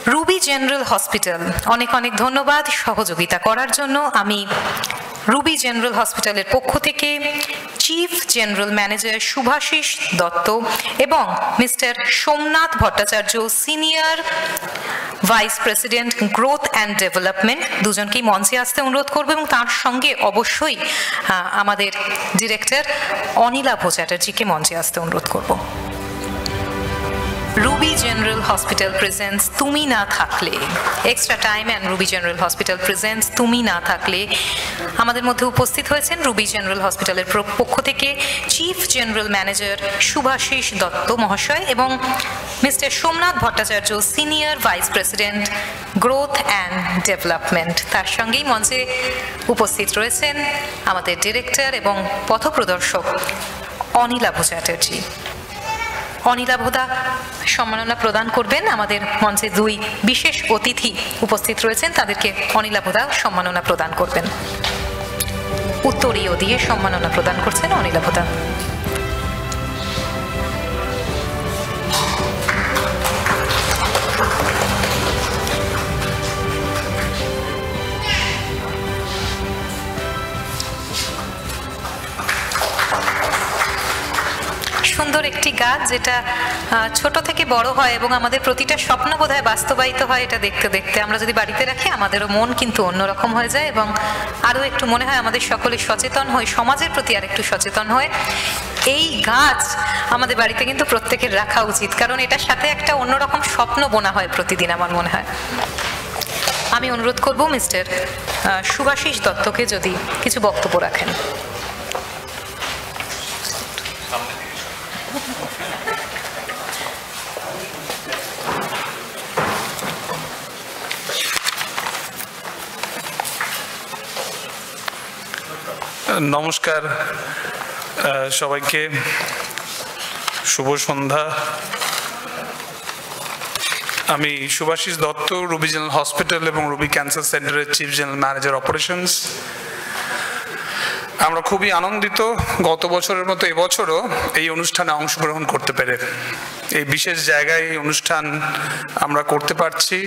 Ruby general hospital অনেক অনেক ধন্যবাদ সহযোগিতা করার জন্য। আমি রুবি জেনারেল হসপিটালের পক্ষ থেকে chief general manager Shubhashis Dutta এবং mister Somnath Bhattacharya senior vice president growth and development দুজনকেই মঞ্চে আসতে অনুরোধ করব এবং তার সঙ্গে অবশ্যই আমাদের ডিরেক্টর অনিলাভ চ্যাটার্জিকে মঞ্চে আসতে অনুরোধ করব। রুবি জেনারেল হসপিটাল প্রেজেন্টস তুমি না থাকলে, extra time and Ruby general hospital presents তুমি না থাকলে। আমাদের মধ্যে উপস্থিত হয়েছেন রুবি জেনারেল হসপিটালের পক্ষ থেকে chief general manager Shubhashis Dutta মহাশয় এবং mister Somnath Bhattacharya senior vice president growth and development. তার সঙ্গেই মঞ্চে উপস্থিত রয়েছেন আমাদের ডিরেক্টর এবং পথপ্রদর্শক অনিলাভ চ্যাটার্জি। অনিলাভদা সম্মাননা প্রদান করবেন। আমাদের মঞ্চে দুই বিশেষ অতিথি উপস্থিত রয়েছেন, তাদেরকে অনিলাভদা সম্মাননা প্রদান করবেন। উত্তরীয় দিয়ে সম্মাননা প্রদান করছেন অনিলাভদা। সুন্দর একটি গাছ যেটা ছোট থেকে বড় হয় এবং আমাদের প্রতিটা স্বপ্ন বোধহয় বাস্তবায়িত হয়। এটা দেখতে দেখতে আমরা যদি বাড়িতে রাখি আমাদেরও মন কিন্তু অন্যরকম হয়ে যায় এবং আরও একটু মনে হয় আমাদের সকলে সচেতন হই, সমাজের প্রতি আর একটু সচেতন হয়ে এই গাছ আমাদের বাড়িতে কিন্তু প্রত্যেকের রাখা উচিত, কারণ এটার সাথে একটা অন্যরকম স্বপ্ন বোনা হয় প্রতিদিন আমার মনে হয়। আমি অনুরোধ করব মিস্টার শুভাশিস দত্তকে যদি কিছু বক্তব্য রাখেন। নমস্কার সবাইকে, শুভ সন্ধ্যা। আমি Shubhashis Dutta, Ruby general hospital এবং রুবি ক্যান্সার সেন্টারের চিফ জেনারেল ম্যানেজার অপারেশনস। আমরা খুবই আনন্দিত গত বছরের মতো এবছরও এই অনুষ্ঠানে অংশগ্রহণ করতে পেরে। এই বিশেষ জায়গায় এই অনুষ্ঠান আমরা করতে পারছি,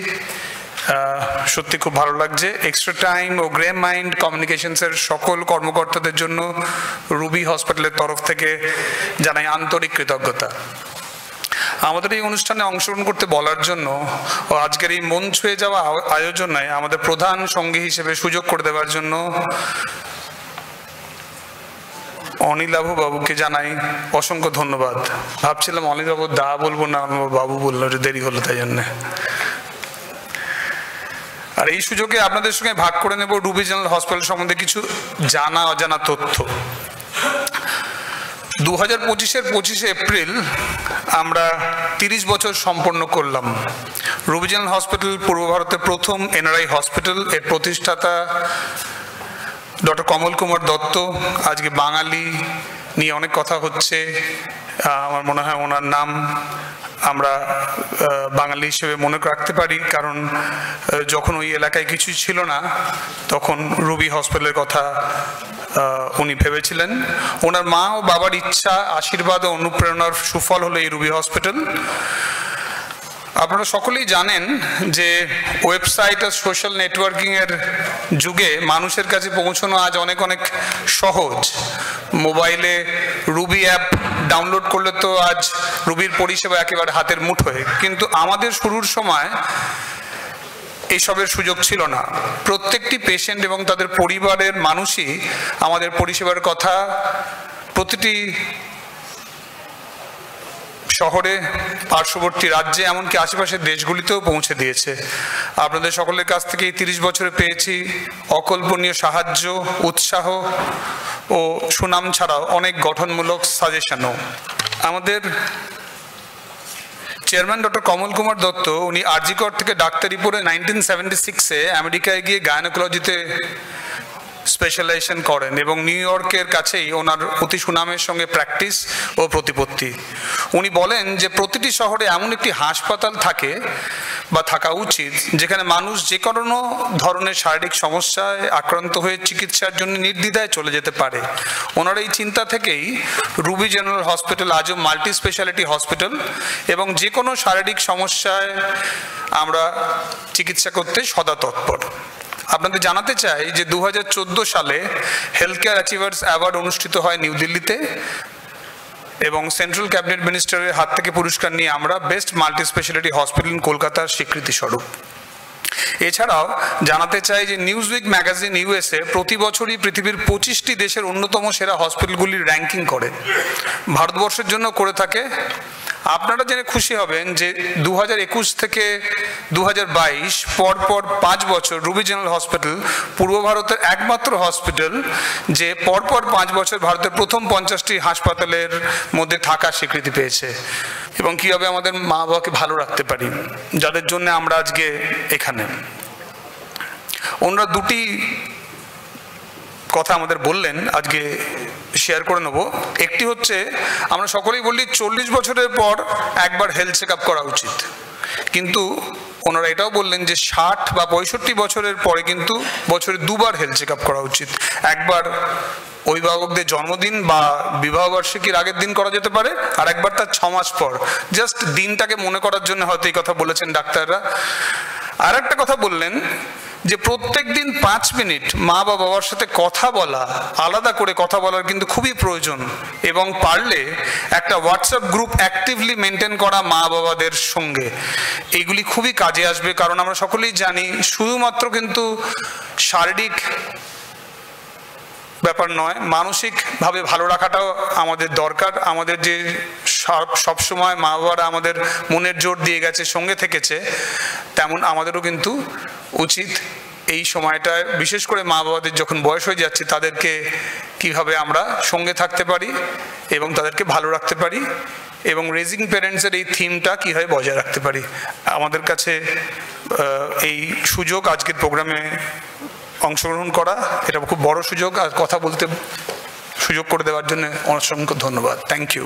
সত্যি খুব ভালো লাগছে। এক্সট্রা টাইম ও গ্রে মাইন্ড কমিউনিকেশনসের সকল কর্মকর্তাদের জন্য রুবি হসপিটালের তরফ থেকে জানাই আন্তরিক কৃতজ্ঞতা। আমাদের এই অনুষ্ঠানে অংশগ্রহণ করতে বলার জন্য ও আজকের এই মন ছুঁয়ে যাওয়া আয়োজনে আমাদের প্রধান সঙ্গী হিসেবে সুযোগ করে দেওয়ার জন্য অনিলাভ বাবুকে জানাই অসংখ্য ধন্যবাদ। ভাবছিলাম অনিলাভ দা বলবো না, বাবু বললো, দেরি হলো তাই জন্যে। আর এই সুযোগে আপনাদের সঙ্গে ভাগ করে নেব রুবি জেনারেল হসপিটাল সম্বন্ধে কিছু জানা অজানা তথ্য। 2025-এর 25শে এপ্রিল আমরা 30 বছর সম্পন্ন করলাম। রুবি জেনারেল হসপিটাল পূর্ব ভারতের প্রথম এনআরআই হসপিটাল। এর প্রতিষ্ঠাতা ডক্টর কমল কুমার দত্ত। আজকে বাঙালি নিয়ে অনেক কথা হচ্ছে, আমার মনে হয় ওনার নাম আমরা বাঙালি হিসেবে মনে রাখতে পারি, কারণ যখন ওই এলাকায় কিছুই ছিল না তখন রুবি হসপিটালের কথা উনি ভেবেছিলেন। ওনার মা ও বাবার ইচ্ছা, আশীর্বাদ ও অনুপ্রেরণার সুফল হলো এই রুবি হসপিটাল। আপনারা সকলেই জানেন যে ওয়েবসাইট আর সোশ্যাল নেটওয়ার্কিংয়ের যুগে মানুষের কাছে পৌঁছানো আজ অনেক অনেক সহজ। মোবাইলে রুবি অ্যাপ ডাউনলোড করলে তো আজ রুবির পরিষেবা একেবারে হাতের মুঠোয়, কিন্তু আমাদের শুরুর সময় এইসবের সুযোগ ছিল না। প্রত্যেকটি পেশেন্ট এবং তাদের পরিবারের মানুষই আমাদের পরিষেবার কথা প্রতিটি শহরে, পার্শ্ববর্তী রাজ্যে, এমনকি আশেপাশের দেশগুলিতেও পৌঁছে দিয়েছে। আপনাদের সকলের কাছ থেকে এই 30 বছরে পেয়েছি অকল্পনীয় সাহায্য, উৎসাহ ও সুনাম ছাড়াও অনেক গঠনমূলক সাজেশনও। আমাদের চেয়ারম্যান ডক্টর কমল কুমার দত্ত, উনি আরজিকর থেকে ডাক্তারি পড়ে 1976-এ আমেরিকায় গিয়ে গায়নোকোলজিতে স্পেশালাইজেশন করেন এবং নিউ ইয়র্কের কাছেই ওনার অতি সুনামের সঙ্গে প্র্যাকটিস ও প্রতিপত্তি। উনি বলেন যে প্রতিটি শহরে এমন একটি হাসপাতাল থাকে বা থাকা উচিত, যেখানে মানুষ যে কোনো ধরনের শারীরিক সমস্যায় আক্রান্ত হয়ে চিকিৎসার জন্য নির্দ্বিধায় চলে যেতে পারে। ওনার এই চিন্তা থেকেই রুবি জেনারেল হসপিটাল আজও মাল্টি স্পেশালিটি হসপিটাল, এবং যে কোনো শারীরিক সমস্যায় আমরা চিকিৎসা করতে সদা তৎপর। আপনাদের জানাতে চাই যে 2014 সালে হেলথ কেয়ার অ্যাচিভার্স অ্যাওয়ার্ড অনুষ্ঠিত হয় নিউ দিল্লিতে, এবং সেন্ট্রাল ক্যাবিনেট মিনিস্টারের হাত থেকে পুরস্কার নিয়ে আমরা বেস্ট মাল্টি স্পেশালিটি হসপিটাল কলকাতার স্বীকৃতি স্বরূপ। এছাড়াও জানাতে চাই যে নিউজউইক ম্যাগাজিন ইউএসএ প্রতি বছরই পৃথিবীর 25টি দেশের অন্যতম সেরা হসপিটালগুলির র্যাঙ্কিং করে, ভারতবর্ষের জন্য করে থাকে। আপনারা জেনে খুশি হবেন যে 2021 থেকে 2022 পরপর 5 বছর রুবি জেনারেল হসপিটাল পূর্ব ভারতের একমাত্র হসপিটাল যে পরপর 5 বছর ভারতের প্রথম 50টি হাসপাতালের মধ্যে থাকার স্বীকৃতি পেয়েছে। এবং কীভাবে আমাদের মা বাবাকে ভালো রাখতে পারি, যাদের জন্য আমরা আজকে এখানে। ওনারা দুটি কথা আমাদের বললেন, আজকে শেয়ার করে নেব। একটি হচ্ছে, আমরা সকলেই বলি 40 বছরের পর একবার হেলথ চেক আপ করা উচিত, কিন্তু ওনারা এটাও বললেন যে 60 বা 65 বছরের পরে কিন্তু বছরে 2বার হেলথ চেক আপ করা উচিত। একবার অভিভাবকদের জন্মদিন বা বিবাহবার্ষিকীর আগের দিন করা যেতে পারে, আর একবার তার 6 মাস পর, জাস্ট দিনটাকে মনে করার জন্য হয়তো এই কথা বলেছেন ডাক্তাররা। আর একটা কথা বললেন যে প্রত্যেক দিন 5 মিনিট মা বা বাবার সাথে কথা বলা, আলাদা করে কথা বলার কিন্তু খুবই প্রয়োজন, এবং পারলে একটা হোয়াটসঅ্যাপ গ্রুপ অ্যাক্টিভলি মেনটেন করা মা বাবাদের সঙ্গে, এইগুলি খুবই কাজে আসবে। কারণ আমরা সকলেই জানি শুধুমাত্র কিন্তু শারীরিক ব্যাপার নয়, মানসিকভাবে ভালো রাখাটাও আমাদের দরকার। আমাদের যে সবসময় মা বাবারা আমাদের মনের জোর দিয়ে গেছে, সঙ্গে থেকেছে, তেমন আমাদেরও কিন্তু উচিত এই সময়টায়, বিশেষ করে মা বাবাদের যখন বয়স হয়ে যাচ্ছে, তাদেরকে কিভাবে আমরা সঙ্গে থাকতে পারি এবং তাদেরকে ভালো রাখতে পারি, এবং রেজিং প্যারেন্টসের এই থিমটা কীভাবে বজায় রাখতে পারি। আমাদের কাছে এই সুযোগ আজকের প্রোগ্রামে অংশগ্রহণ করা, এটা খুব বড় সুযোগ, আর কথা বলতে সুযোগ করে দেওয়ার জন্য অসংখ্য ধন্যবাদ। Thank you.